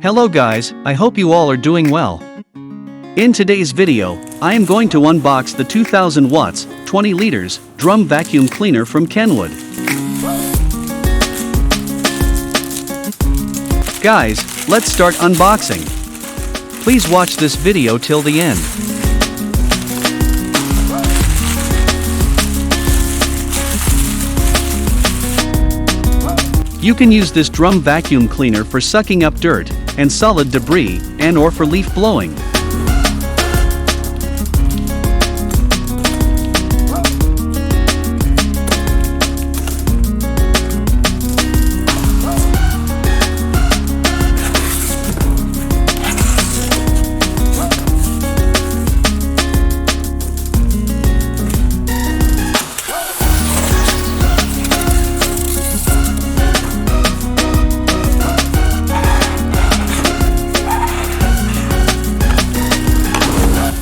Hello guys, I hope you all are doing well. In today's video, I am going to unbox the 2000 watts, 20 liters, drum vacuum cleaner from Kenwood. Guys, let's start unboxing. Please watch this video till the end. You can use this drum vacuum cleaner for sucking up dirt and solid debris and/or for leaf blowing.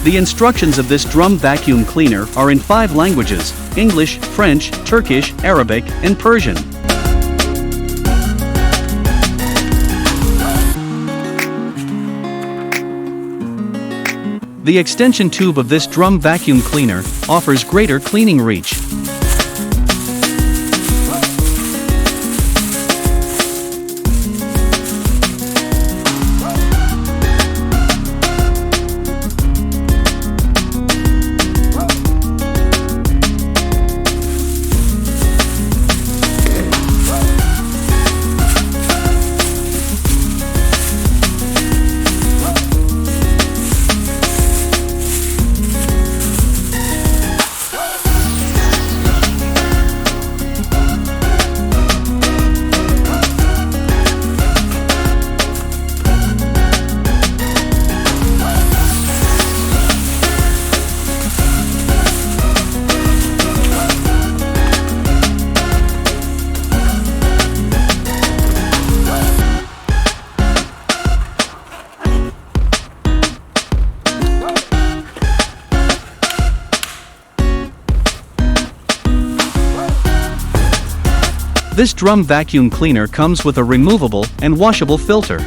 The instructions of this drum vacuum cleaner are in 5 languages: English, French, Turkish, Arabic, and Persian. The extension tube of this drum vacuum cleaner offers greater cleaning reach. This drum vacuum cleaner comes with a removable and washable filter.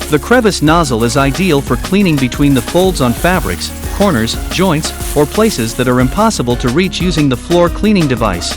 The crevice nozzle is ideal for cleaning between the folds on fabrics, corners, joints, or places that are impossible to reach using the floor cleaning device.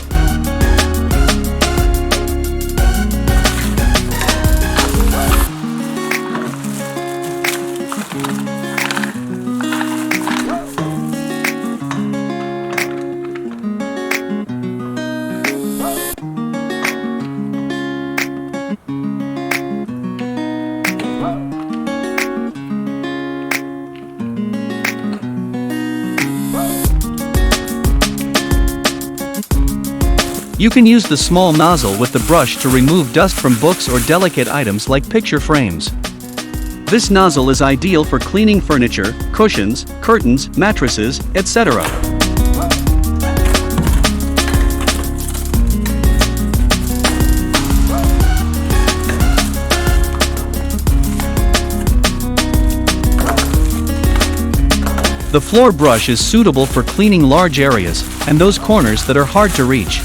You can use the small nozzle with the brush to remove dust from books or delicate items like picture frames. This nozzle is ideal for cleaning furniture, cushions, curtains, mattresses, etc. The floor brush is suitable for cleaning large areas and those corners that are hard to reach.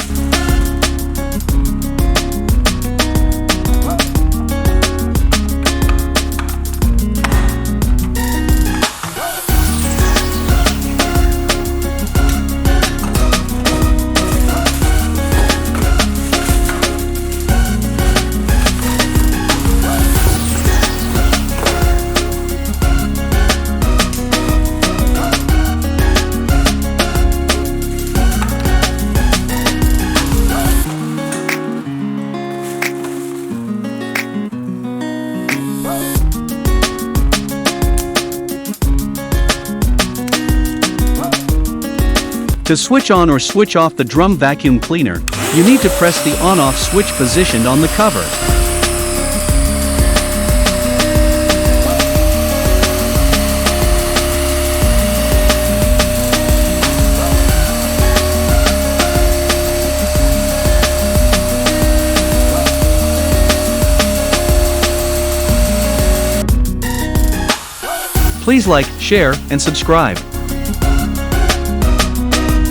To switch on or switch off the drum vacuum cleaner, you need to press the on-off switch positioned on the cover. Please like, share, and subscribe.